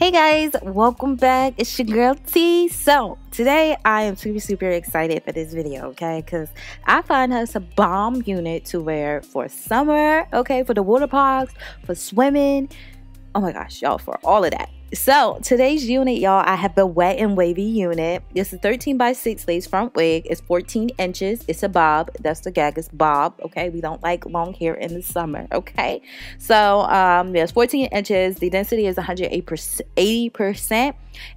Hey guys, welcome back. It's your girl T. So today I am super excited for this video, okay, because I find us a bomb unit to wear for summer, okay, for the water parks, for swimming, oh my gosh y'all, for all of that. So today's unit, y'all, I have the Wet and Wavy unit. This is 13x6 lace front wig. It's 14 inches. It's a bob. That's the gag. It's bob. Okay, we don't like long hair in the summer. Okay, so it's 14 inches. The density is 180%,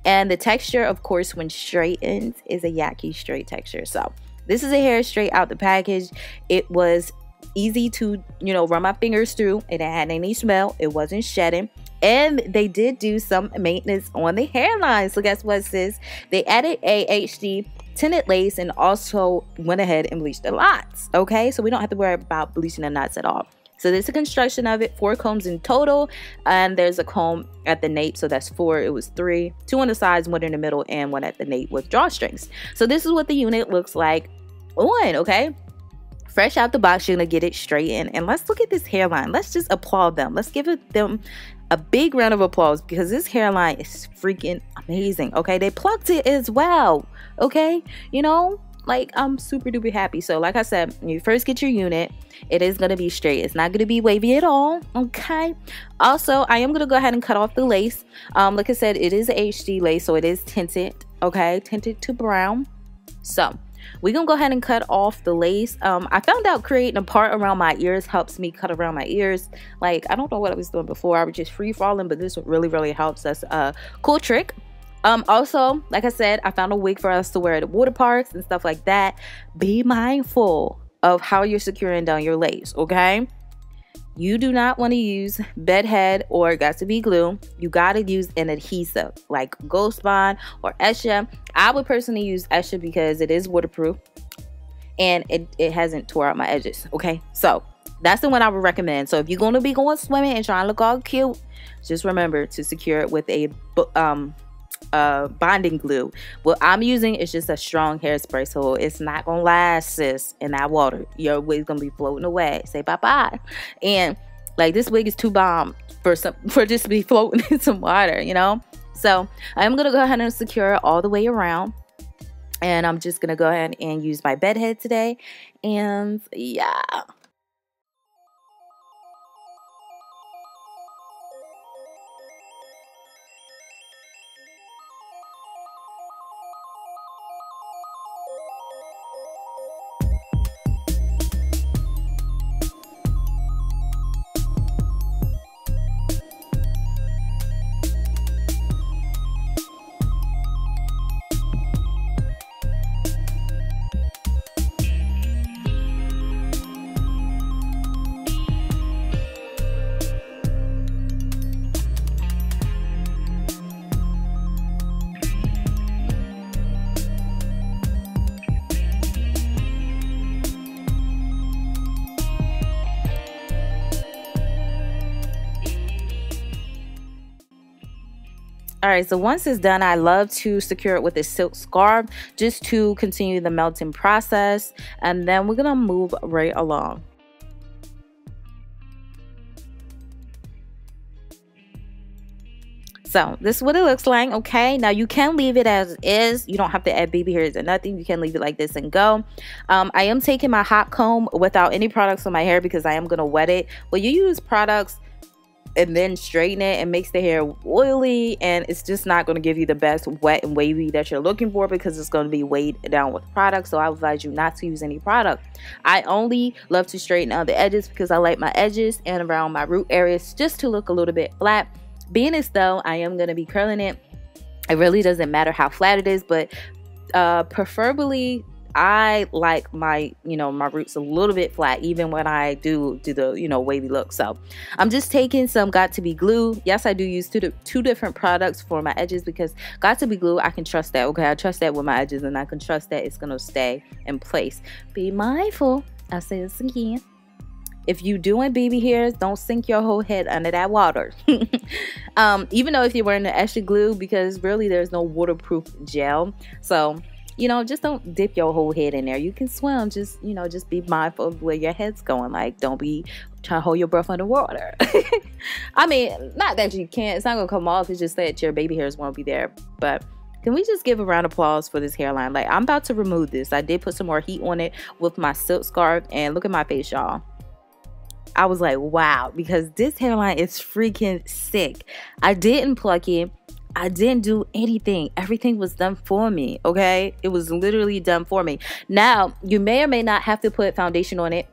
and the texture, of course, when straightened, is a Yaki straight texture. So this is a hair straight out the package. It was easy to, run my fingers through. It didn't have any smell. It wasn't shedding. And they did do some maintenance on the hairline. So guess what, sis? They added a HD tinted lace and also went ahead and bleached the knots. Okay, so we don't have to worry about bleaching the knots at all. So there's a construction of it, 4 combs in total, and there's a comb at the nape, so that's 4. It was 3, 2 on the sides, 1 in the middle, and 1 at the nape with drawstrings. So this is what the unit looks like on, okay? Fresh out the box, you're gonna get it straightened. And let's look at this hairline. Let's just applaud them. Let's give them a big round of applause because this hairline is freaking amazing. Okay, they plucked it as well. Okay, like I'm super duper happy. So like I said, when you first get your unit, it is gonna be straight. It's not gonna be wavy at all. Okay, also I am gonna go ahead and cut off the lace. Like I said, it is HD lace, so it is tinted. Okay, tinted to brown. So we're gonna go ahead and cut off the lace. I found out creating a part around my ears helps me cut around my ears. Like, I don't know what I was doing before. I was just free falling, but this really helps. That's a cool trick. Also, like I said, I found a wig for us to wear at the water parks and stuff like that. Be mindful of how you're securing down your lace, okay? You do not want to use bed head or got to be glue. You got to use an adhesive like Ghost Bond or Esha. I would personally use Esha because it is waterproof and it hasn't tore out my edges. Okay, so that's the one I would recommend. So if you're going to be going swimming and trying to look all cute, just remember to secure it with a bonding glue. What I'm using is just a strong hairspray, so it's not gonna last, sis, in that water. Your wig's gonna be floating away. Say bye-bye. And like, this wig is too bomb for just to be floating in some water, So I'm gonna go ahead and secure it all the way around, and I'm just gonna go ahead and use my bed head today. And yeah, all right, so once it's done, I love to secure it with a silk scarf just to continue the melting process, and then we're gonna move right along. So this is what it looks like. Okay, now you can leave it as is. You don't have to add baby hairs or nothing. You can leave it like this and go. I am taking my hot comb without any products on my hair because I am gonna wet it. Well, you use products and then straighten it, and makes the hair oily, and it's just not going to give you the best wet and wavy that you're looking for because it's going to be weighed down with product. So I advise you not to use any product. I only love to straighten out the edges because I like my edges and around my root areas just to look a little bit flat. Being as though I am going to be curling it, it really doesn't matter how flat it is, but preferably I like my my roots a little bit flat even when I do the wavy look. So I'm just taking some Got to Be glue. Yes, I do use two different products for my edges because Got to Be glue, I can trust that. Okay, I trust that with my edges, and I can trust that it's gonna stay in place. Be mindful, I'll say this again, if you doing baby hairs, don't sink your whole head under that water. Even though if you're wearing the extra glue, because really there's no waterproof gel. So just don't dip your whole head in there. You can swim, just be mindful of where your head's going. Like, don't be try to hold your breath underwater. I mean, not that you can't. It's not going to come off. It's just that your baby hairs won't be there. But can we just give a round of applause for this hairline? Like, I'm about to remove this. I did put some more heat on it with my silk scarf. And look at my face, y'all. I was like, wow. Because this hairline is freaking sick. I didn't pluck it. I didn't do anything. Everything was done for me, okay? It was literally done for me. Now, you may or may not have to put foundation on it,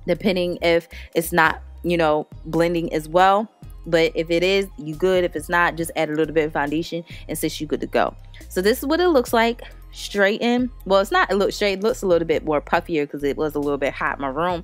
depending if it's not, you know, blending as well. But if it is, you good. If it's not, just add a little bit of foundation and since you good to go. So this is what it looks like. Straighten. Well, it's not, it looks straight. It looks a little bit more puffier because it was a little bit hot in my room.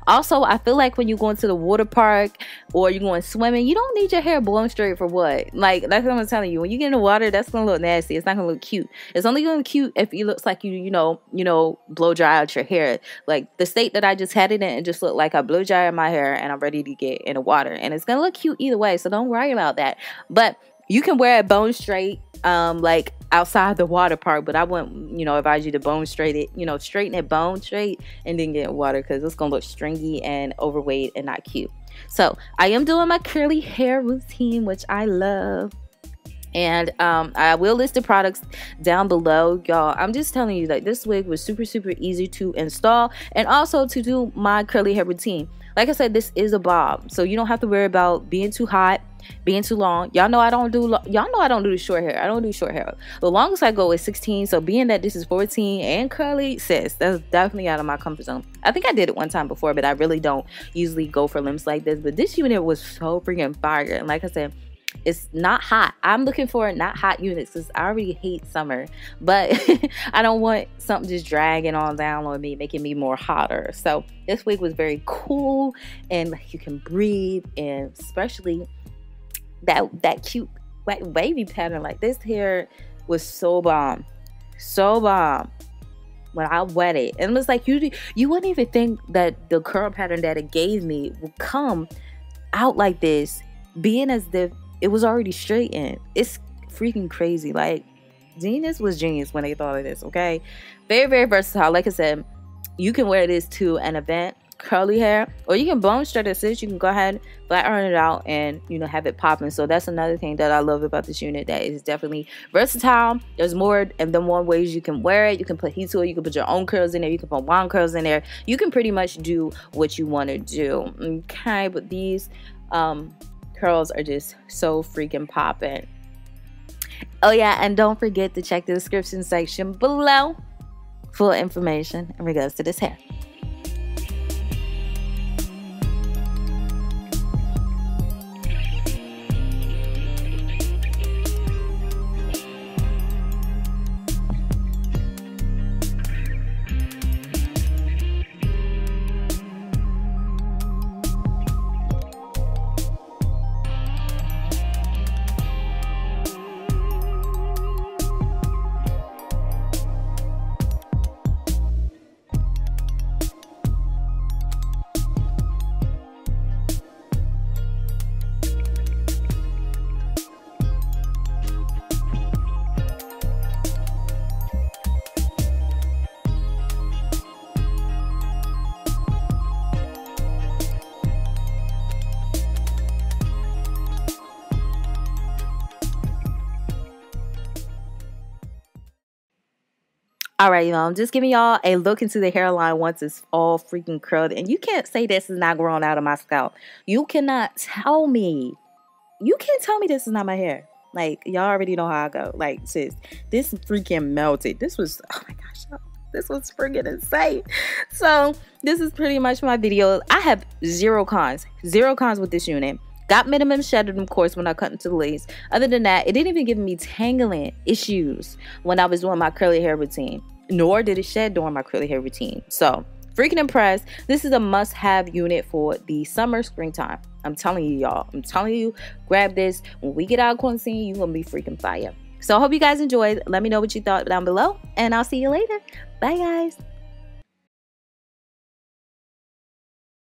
Also, I feel like when you go into the water park or you're going swimming, you don't need your hair blown straight for what? Like, that's what I'm telling you. When you get in the water, that's going to look nasty. It's not going to look cute. It's only going to look cute if it looks like you know, blow dry out your hair. Like the state that I just had it in, it just looked like I blow dry my hair and I'm ready to get in the water. And it's going to look cute either way, so don't worry about that. But you can wear it bone straight, like outside the water park, but I wouldn't, you know, advise you to bone straight it, you know, straighten it bone straight and then get water because it's gonna look stringy and overweight and not cute. So I am doing my curly hair routine, which I love. And I will list the products down below, y'all. I'm just telling you that this wig was super easy to install and also to do my curly hair routine. Like I said, this is a bob, so you don't have to worry about being too hot, being too long. Y'all know I don't do the short hair. I don't do short hair. The longest I go is 16. So being that this is 14 and curly, sis, that's definitely out of my comfort zone. I think I did it one time before, but I really don't usually go for lengths like this. But this unit was so freaking fire. And like I said, it's not hot. I'm looking for not hot units because I already hate summer, but I don't want something just dragging on down on me, making me more hotter. So this wig was very cool and you can breathe, and especially that cute wavy pattern. Like this hair was so bomb, so bomb when I wet it. And it was like you wouldn't even think that the curl pattern that it gave me would come out like this, being as if it was already straightened. It's freaking crazy. Like, Genius was genius when they thought of this, okay? Very versatile. Like I said, you can wear this to an event, curly hair, or you can bone straight it, sis. You can go ahead, flat iron it out, and, you know, have it popping. So that's another thing that I love about this unit, that is definitely versatile. There's more than one ways you can wear it. You can put heat to it. You can put your own curls in there. You can put wand curls in there. You can pretty much do what you want to do, okay? But these curls are just so freaking popping. Oh yeah, and don't forget to check the description section below for information in regards to this hair. Alright, y'all, I'm just giving y'all a look into the hairline once it's all freaking curled. And you can't say this is not growing out of my scalp. You cannot tell me. You can't tell me this is not my hair. Like, y'all already know how I go. Like, sis, this freaking melted. This was, oh my gosh, y'all, this was freaking insane. So, this is pretty much my video. I have zero cons. Zero cons with this unit. Got minimum shedding, of course, when I cut into the lace. Other than that, it didn't even give me tangling issues when I was doing my curly hair routine. Nor did it shed during my curly hair routine. So, freaking impressed. This is a must-have unit for the summer, springtime. I'm telling you, y'all. I'm telling you, grab this. When we get out of quarantine, you're going to be freaking fire. So, I hope you guys enjoyed. Let me know what you thought down below. And I'll see you later. Bye, guys.